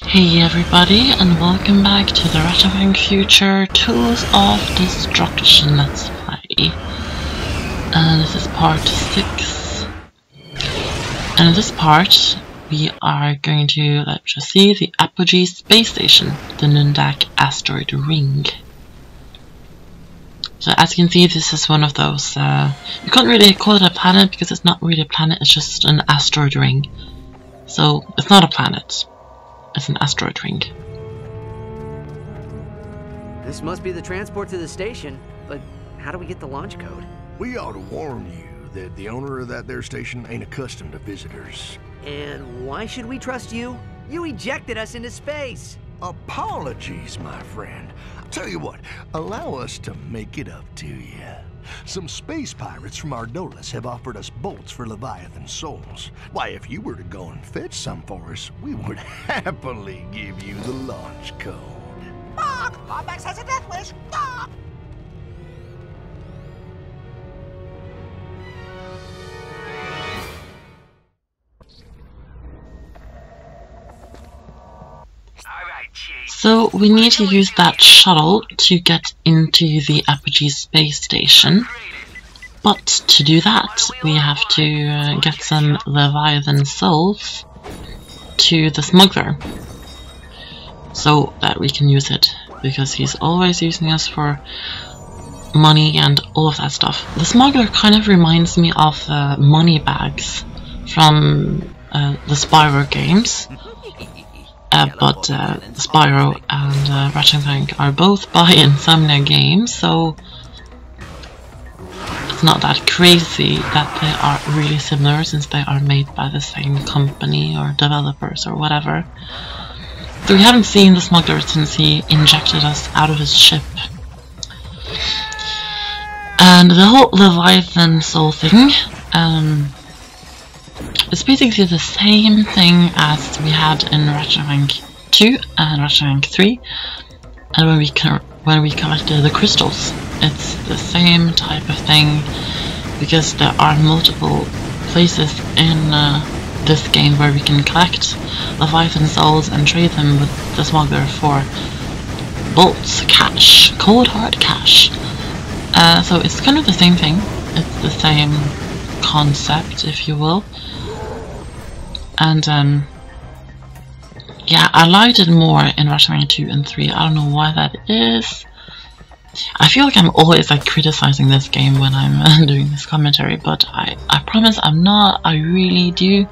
Hey everybody, and welcome back to the Ratchet Clank Future Tools of Destruction Let's Play. This is part 6. And in this part, we are going to just see the Apogee space station, the Nundak asteroid ring. So as you can see, this is one of those, you can't really call it a planet because it's not really a planet, it's just an asteroid ring. So it's not a planet. It's an asteroid ring. This must be the transport to the station, but how do we get the launch code? We ought to warn you that the owner of that there station ain't accustomed to visitors. And why should we trust you? You ejected us into space! Apologies, my friend. Tell you what, allow us to make it up to you. Some space pirates from Ardolus have offered us bolts for Leviathan souls. Why, if you were to go and fetch some for us, we would happily give you the launch code. Bombax has a death wish! So we need to use that shuttle to get into the Apogee space station. But to do that, we have to get some Leviathan souls to the smuggler, so that we can use it, because he's always using us for money and all of that stuff. The smuggler kind of reminds me of money bags from the Spyro games, but Spyro and Ratchet Clank are both by Insomnia Games, so it's not that crazy that they are really similar, since they are made by the same company or developers or whatever. So we haven't seen the smuggler since he injected us out of his ship. And the whole Leviathan soul thing is basically the same thing as we had in Ratchet Clank 2 and Ratchet Clank 3, and when we collected the crystals. It's the same type of thing, because there are multiple places in this game where we can collect Leviathan souls and trade them with the smuggler for bolts, cash, cold hard cash. So it's kind of the same thing. It's the same concept, if you will. And yeah, I liked it more in Ratchet Clank 2 and 3. I don't know why that is. I feel like I'm always like criticizing this game when I'm doing this commentary, but I promise I'm not. I really do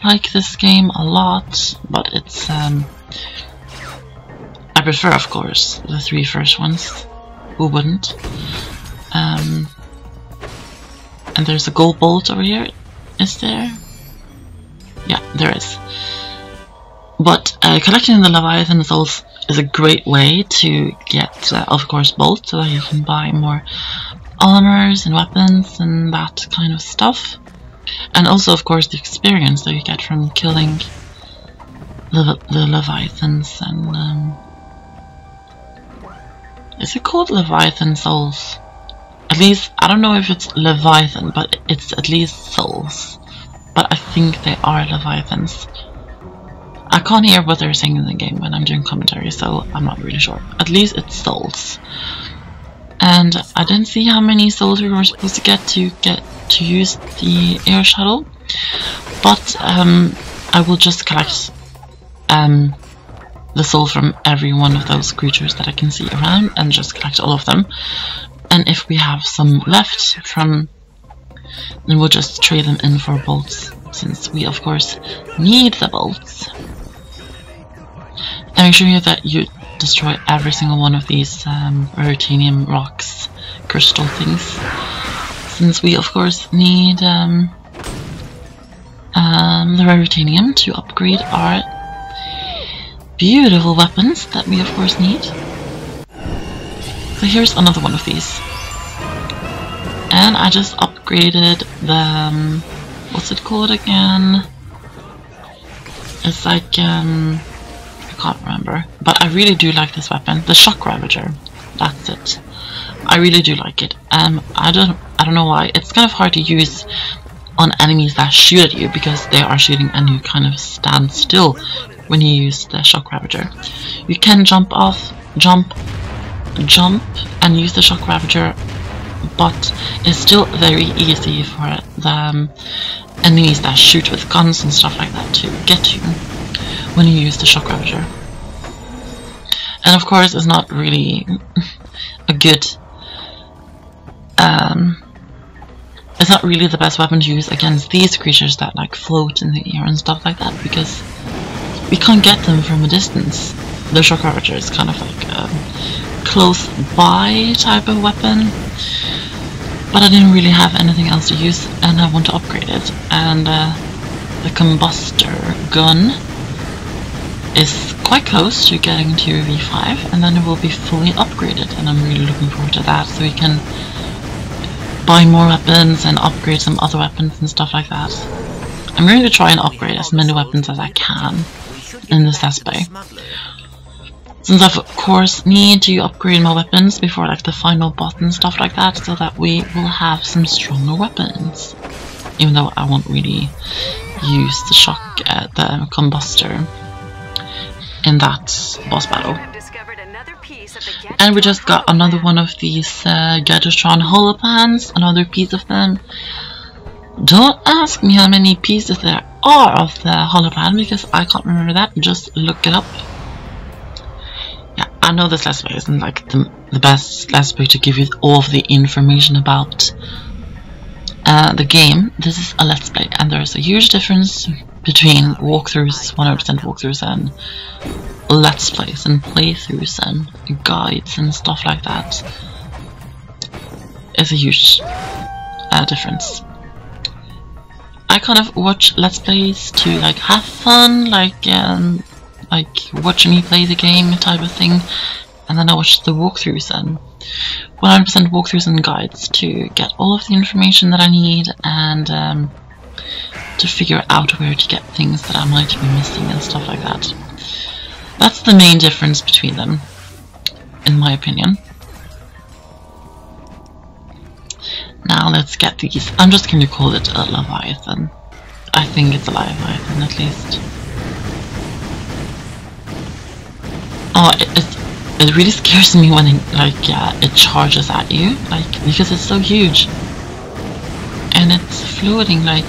like this game a lot, but it's I prefer, of course, the 3 first ones. Who wouldn't? And there's a gold bolt over here. Is there? Yeah, there is. But collecting the Leviathan souls is a great way to get, of course, bolts, so that you can buy more armors and weapons and that kind of stuff. And also, of course, the experience that you get from killing the Leviathans. And is it called Leviathan souls? At least, I don't know if it's Leviathan, but it's at least souls. But I think they are Leviathans. I can't hear what they're saying in the game when I'm doing commentary, so I'm not really sure. At least it's souls. And I didn't see how many souls we were supposed to get to use the air shuttle, but I will just collect the soul from every one of those creatures that I can see around, and just collect all of them. And if we have some left from, then we'll just trade them in for bolts, since we of course need the bolts. And make sure that you destroy every single one of these Raritanium rocks, crystal things, since we of course need the Raritanium to upgrade our beautiful weapons that we of course need. So here's another one of these. And I just upgraded the, what's it called again? It's like, I can't remember, but I really do like this weapon, the Shock Ravager. That's it. I really do like it. I don't know why. It's kind of hard to use on enemies that shoot at you, because they are shooting and you kind of stand still when you use the Shock Ravager. You can jump and use the Shock Ravager, but it's still very easy for the enemies that shoot with guns and stuff like that to get you when you use the Shock Ravager. And of course it's not really a good it's not really the best weapon to use against these creatures that like float in the air and stuff like that, because we can't get them from a distance. The Shock Ravager is kind of like a close by type of weapon, but I didn't really have anything else to use and I want to upgrade it. And the combustor gun is quite close to getting to V5, and then it will be fully upgraded, and I'm really looking forward to that, so we can buy more weapons and upgrade some other weapons and stuff like that. I'm going to try and upgrade as many weapons as I can in this Let's Play, since I of course need to upgrade my weapons before like the final boss and stuff like that, so that we will have some stronger weapons, even though I won't really use the combustor in that boss battle. And we just got another one of these Gadgetron holopans, another piece of them. Don't ask me how many pieces there are of the holopan, because I can't remember that, just look it up. Yeah, I know this Let's Play isn't like the best Let's Play to give you all of the information about the game. This is a Let's Play, and there's a huge difference between walkthroughs, 100% walkthroughs, and Let's Plays and playthroughs and guides and stuff like that. It's a huge difference. I kind of watch Let's Plays to like have fun, like watch me play the game type of thing, and then I watch the walkthroughs and 100% walkthroughs and guides to get all of the information that I need, and to figure out where to get things that I might be missing and stuff like that. That's the main difference between them, in my opinion. Now let's get these. I'm just going to call it a Leviathan. I think it's a Leviathan at least. Oh, it really scares me when it charges at you, because it's so huge. And it's floating like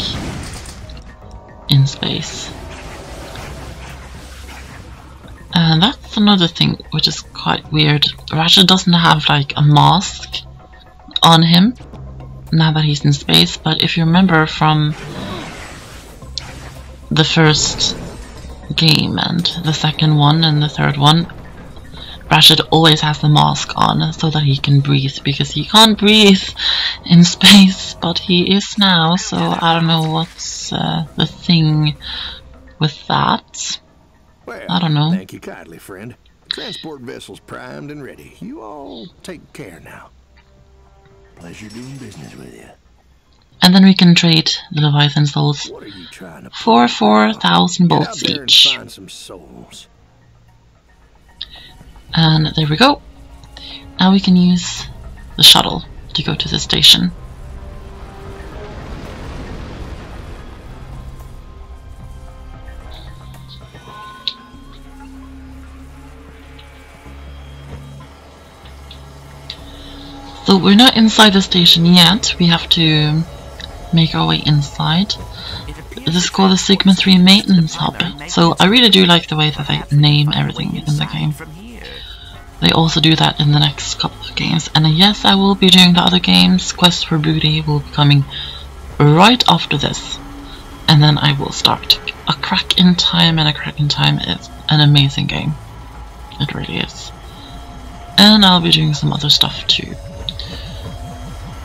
in space. And that's another thing which is quite weird. Ratchet doesn't have like a mask on him now that he's in space, but if you remember from the first game and the second one and the third one, Ratchet always has the mask on so that he can breathe, because he can't breathe in space, but he is now, so I don't know what's the thing with that. Well, I don't know. Thank you kindly, friend. Transport vessel's primed and ready. You all take care now. Pleasure doing business with you. And then we can trade the Leviathan souls What are you trying to for 4,000 Get out bolts there and each. find some souls. And there we go. Now we can use the shuttle to go to the station. So we're not inside the station yet, we have to make our way inside. This is called the Sigma 3 Maintenance Hub, so I really do like the way that they name everything in the game. They also do that in the next couple of games, and yes, I will be doing the other games. Quest for Booty will be coming right after this, and then I will start A Crack in Time, and A Crack in Time is an amazing game. It really is. And I'll be doing some other stuff too.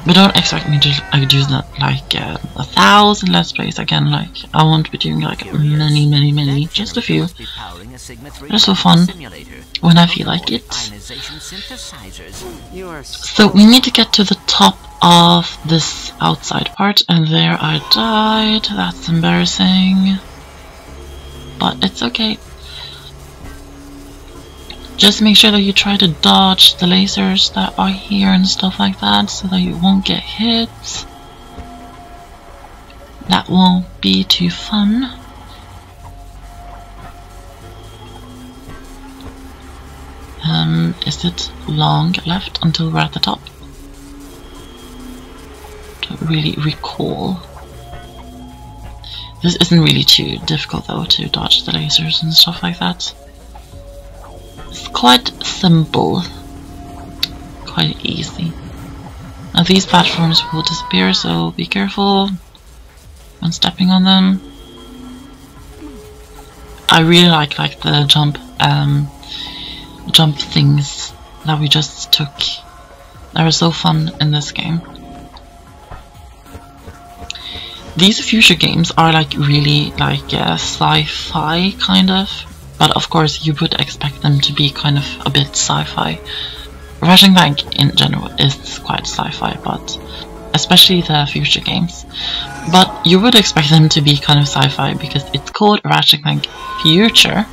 But don't expect me to do that like 1,000 Let's Plays again. Like, I won't be doing like many, just a few. Just for fun, when I feel like it. So we need to get to the top of this outside part, and there I died. That's embarrassing, but it's okay. Just make sure that you try to dodge the lasers that are here and stuff like that, so that you won't get hit. That won't be too fun. is it long left until we're at the top? Don't really recall. This isn't really too difficult though to dodge the lasers and stuff like that. It's quite simple, quite easy. Now these platforms will disappear, so be careful when stepping on them. I really like the jump things that we just took. They were so fun in this game. These future games are like really like sci-fi kind of, but of course you would expect them to be kind of a bit sci-fi. Ratchet Clank in general is quite sci-fi, but especially the future games. But you would expect them to be kind of sci-fi because it's called Ratchet Clank Future,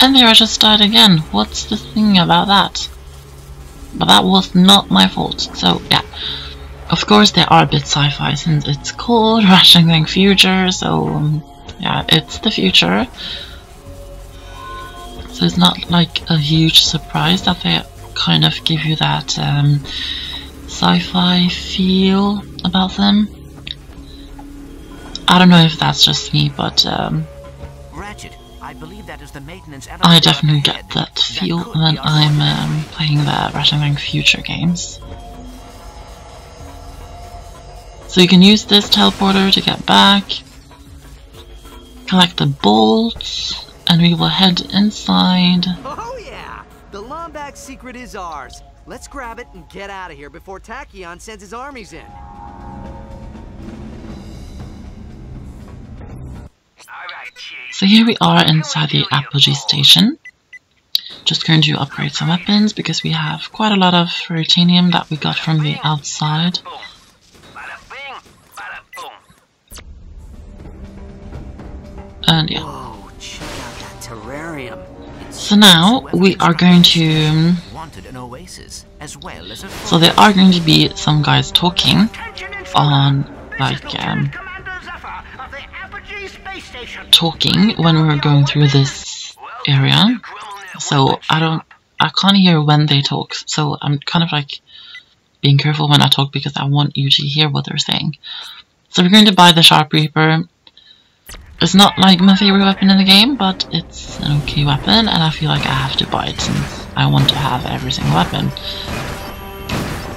and there I just died again. What's the thing about that? But that was not my fault. So yeah. Of course they are a bit sci-fi since it's called Ratchet Clank Future, so yeah, it's the future. So it's not like a huge surprise that they kind of give you that sci-fi feel about them. I don't know if that's just me, but Ratchet, I believe that is the maintenance I definitely get that feel when I'm playing the Ratchet Clank Future games. So you can use this teleporter to get back, collect the bolts, and we will head inside. Oh yeah! The Lombax secret is ours. Let's grab it and get out of here before Tachyon sends his armies in. So here we are inside the Apogee station. Just going to upgrade some weapons because we have quite a lot of titanium that we got from the outside. And yeah. Whoa, check out that terrarium. So now we are going to. So there are going to be some guys talking on like talking when we're going through this area. So I can't hear when they talk. So I'm kind of like being careful when I talk because I want you to hear what they're saying. So we're going to buy the Sharp Reaper. It's not like my favorite weapon in the game, but it's an okay weapon, and I feel like I have to buy it since I want to have every single weapon.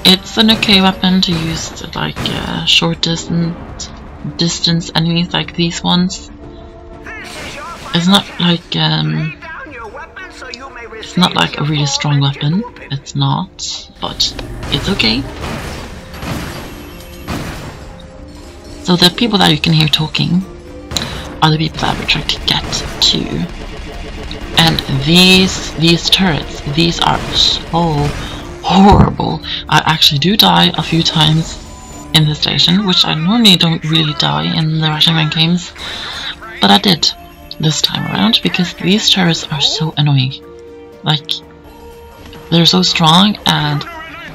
It's an okay weapon to use to like short distance enemies like these ones. It's not like a really strong weapon. It's not, but it's okay. So the people that you can hear talking are the people that we're trying to get to. And these turrets, these are so horrible. I actually do die a few times in the station, which I normally don't really die in the Ratchet Clank games, but I did this time around because these turrets are so annoying. Like, they're so strong, and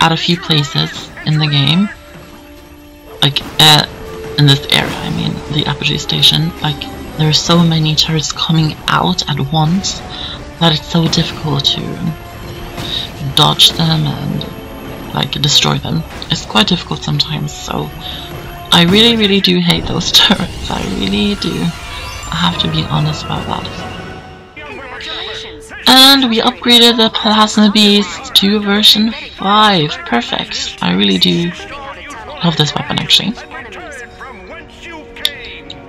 at a few places in the game, like in this area, I mean the Apogee station, like there are so many turrets coming out at once that it's so difficult to dodge them and like destroy them. It's quite difficult sometimes, so I really do hate those turrets. I really do. I have to be honest about that. And we upgraded the Plasma Beast to version 5. Perfect. I really do love this weapon actually.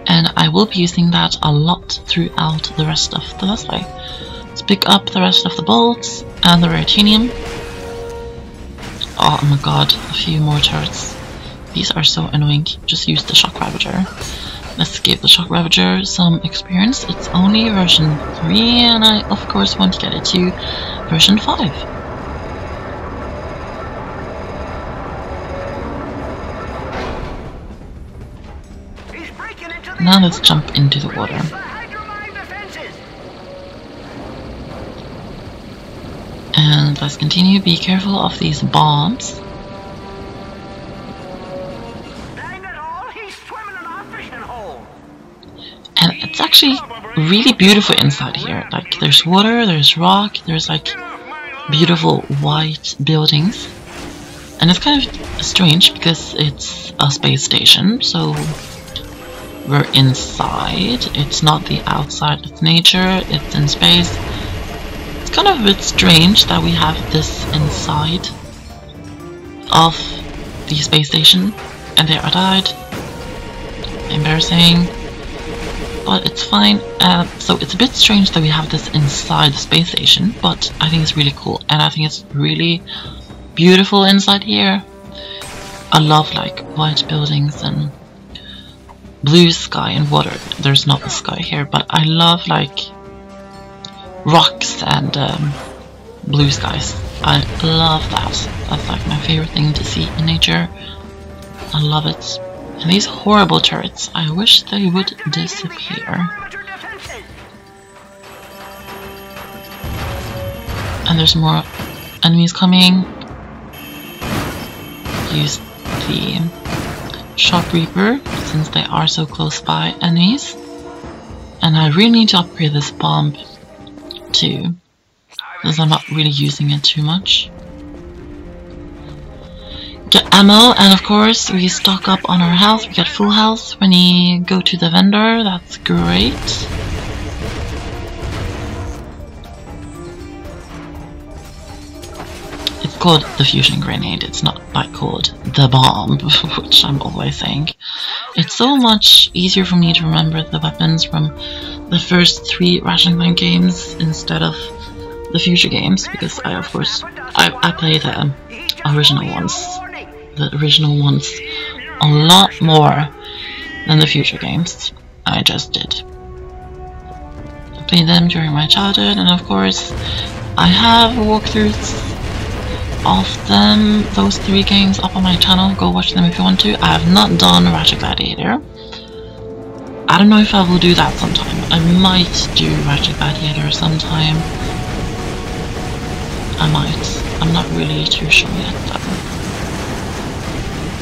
And I will be using that a lot throughout the rest of the Let's Play. Let's pick up the rest of the bolts and the titanium. Oh my god, a few more turrets. These are so annoying. Just use the Shock Ravager. Let's give the Shock Ravager some experience. It's only version 3 and I of course want to get it to version 5. Now let's jump into the water. And let's continue. Be careful of these bombs. And it's actually really beautiful inside here. Like there's water, there's rock, there's like beautiful white buildings. And it's kind of strange because it's a space station, so we're inside. It's not the outside of nature, it's in space. It's kind of a bit strange that we have this inside of the space station. And there I died. Embarrassing. But it's fine. So it's a bit strange that we have this inside the space station, but I think it's really cool. And I think it's really beautiful inside here. I love like white buildings and blue sky and water. There's not the sky here, but I love like rocks and blue skies. I love that. That's like my favorite thing to see in nature. I love it. And these horrible turrets, I wish they would disappear. And there's more enemies coming. Use the Shock Reaper since they are so close by enemies. And I really need to upgrade this bomb too, because I'm not really using it too much. Get ammo, and of course we stock up on our health. We get full health when you go to the vendor. That's great. It's called the fusion grenade. It's not like called the bomb, which I'm always saying. It's so much easier for me to remember the weapons from the first 3 Ratchet Clank games instead of the future games, because I play the original ones a lot more than the future games. I just did. I played them during my childhood, and of course I have walkthroughs of them, those 3 games, up on my channel. Go watch them if you want to. I have not done Ratchet Gladiator. I don't know if I will do that sometime. I might do Ratchet Gladiator sometime. I might. I'm not really too sure yet though.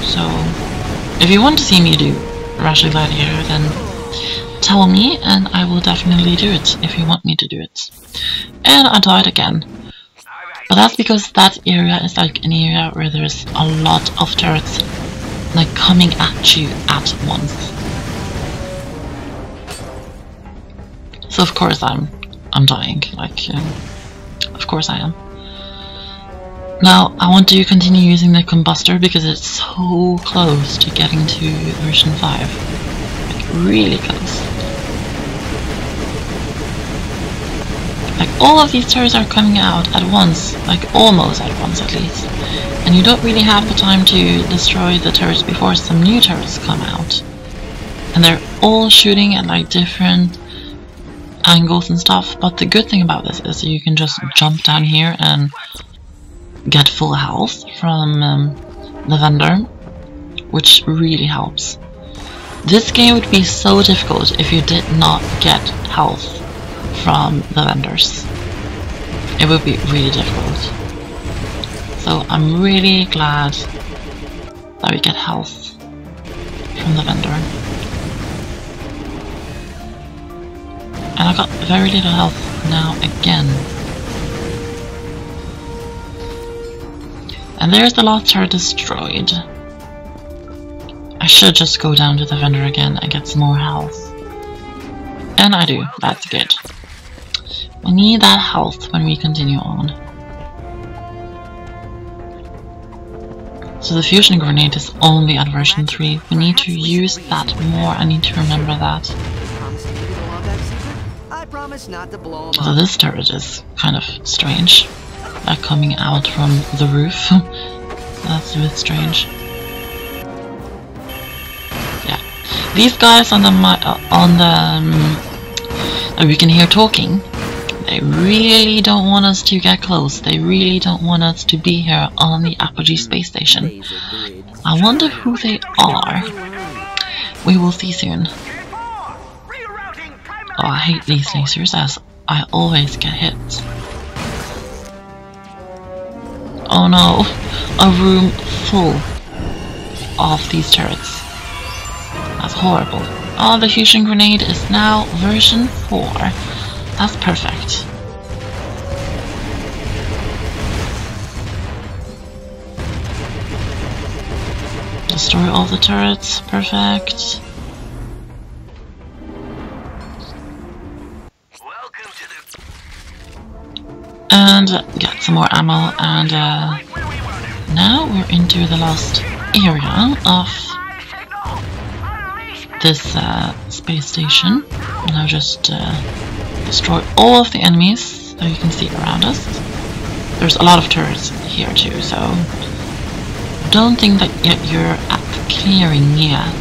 So, if you want to see me do Ratchet Gladiator, then tell me and I will definitely do it if you want me to do it. And I died again. But that's because that area is like an area where there's a lot of turrets like coming at you at once. So of course I'm dying, like of course I am. Now I want to continue using the combustor because it's so close to getting to version 5. Like really close. Like all of these turrets are coming out at once, like almost at once at least. And you don't really have the time to destroy the turrets before some new turrets come out. And they're all shooting at like different angles and stuff, but the good thing about this is you can just jump down here and get full health from the vendor, which really helps. This game would be so difficult if you did not get health from the vendors. It would be really difficult. So I'm really glad that we get health from the vendor. And I got very little health now again. And there's the last turret destroyed. I should just go down to the vendor again and get some more health. And I do, that's good. We need that health when we continue on. So the fusion grenade is only at version 3. We need to use that more, I need to remember that. So this turret is kind of strange. Like coming out from the roof. That's a bit strange. Yeah. These guys on the we can hear talking. They really don't want us to get close. They really don't want us to be here on the Apogee space station. I wonder who they are. We will see soon. Oh, I hate these lasers as I always get hit. Oh no, a room full of these turrets. That's horrible. Oh, the fusion grenade is now version 4. That's perfect. Destroy all the turrets. Perfect. And get some more ammo, and now we're into the last area of this space station. Now just destroy all of the enemies that you can see around us. There's a lot of turrets here too, so don't think that you're at clearing yet.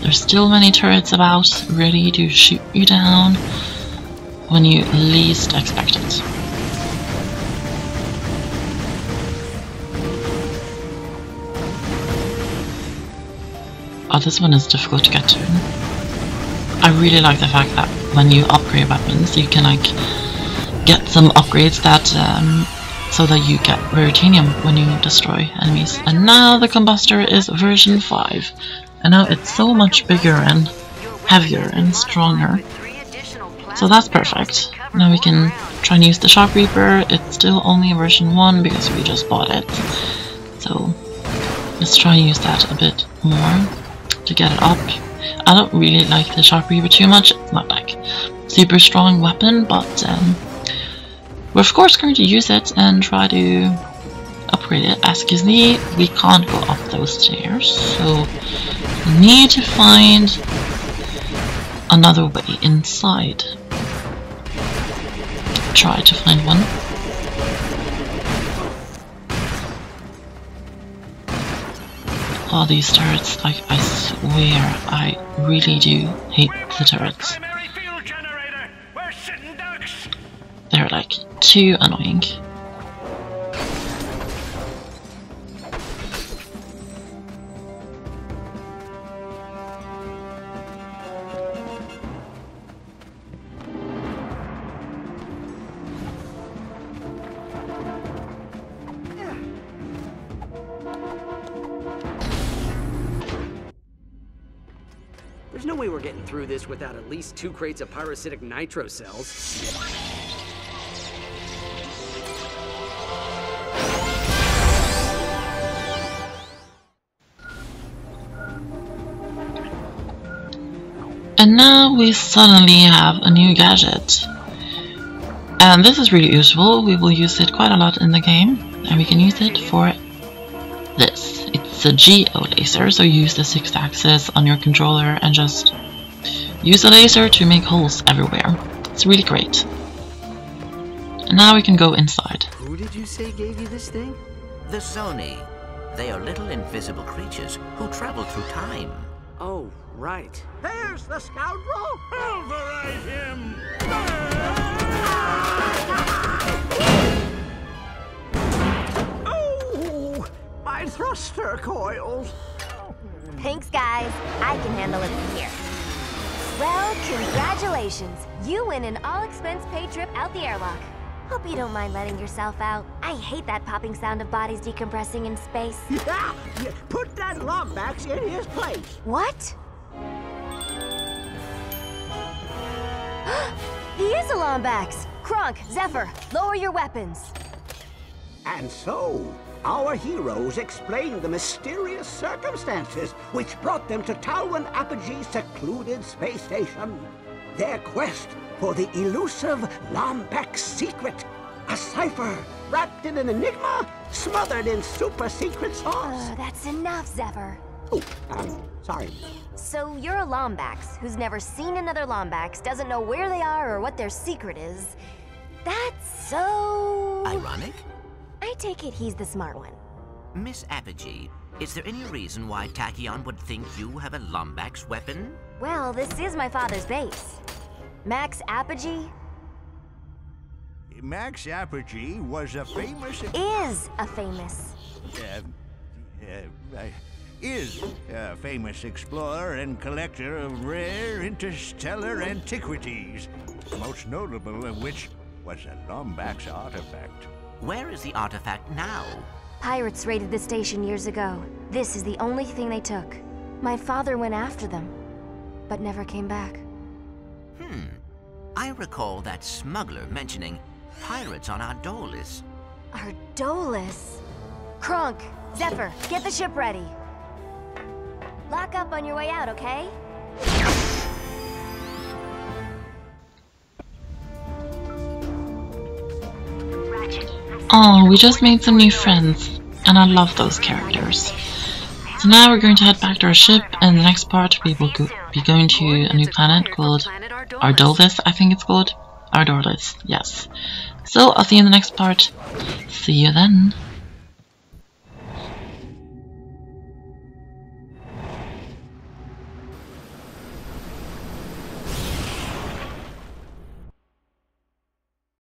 There's still many turrets about, ready to shoot you down when you least expect it. Oh, this one is difficult to get to. I really like the fact that when you upgrade weapons, you can like get some upgrades that so that you get Raritanium when you destroy enemies. And now the combustor is version 5, and now it's so much bigger and heavier and stronger. So that's perfect. Now we can try and use the Shock Reaper. It's still only version 1 because we just bought it. So let's try and use that a bit more to get it up. I don't really like the Shock Reaper too much. It's not like super strong weapon, but we're of course going to use it and try to upgrade it. As you can see, we can't go up those stairs, so we need to find another way inside. Try to find one. Oh, these turrets, like, I swear, I really do hate the turrets. They're like too annoying. There's no way we're getting through this without at least 2 crates of pyrocytic nitro cells. And now we suddenly have a new gadget. And this is really useful. We will use it quite a lot in the game. And we can use it for this. It's a geo laser, so use the 6-axis on your controller and just use the laser to make holes everywhere. It's really great. And now we can go inside. Who did you say gave you this thing? The Sony. They are little invisible creatures who travel through time. Oh, right. There's the scoundrel! Pulverize him! Oh! My thruster coils! Thanks, guys. I can handle it from here. Well, congratulations. You win an all-expense-paid trip out the airlock. Hope you don't mind letting yourself out. I hate that popping sound of bodies decompressing in space. Yeah! Put that Lombax in his place! What? He is a Lombax! Kronk, Zephyr, lower your weapons. And so, our heroes explain the mysterious circumstances which brought them to Talwyn Apogee's secluded space station. Their quest for the elusive Lombax secret. A cipher wrapped in an enigma, smothered in super-secret sauce. That's enough, Zephyr. Oh, sorry. So you're a Lombax who's never seen another Lombax, doesn't know where they are or what their secret is. That's so... Ironic? I take it he's the smart one. Miss Apogee, is there any reason why Tachyon would think you have a Lombax weapon? Well, this is my father's base. Max Apogee Max Apogee was a famous... is a famous explorer and collector of rare interstellar antiquities, most notable of which was a Lombax artifact. Where is the artifact now? Pirates raided the station years ago. This is the only thing they took. My father went after them, but never came back. I recall that smuggler mentioning pirates on Ardolis. Ardolis? Kronk, Zephyr, get the ship ready. Lock up on your way out, okay? Oh, we just made some new friends, and I love those characters. So now we're going to head back to our ship, and in the next part we will be going to a new planet called Ardolvis, I think it's called. Ardolvis, yes. So I'll see you in the next part. See you then.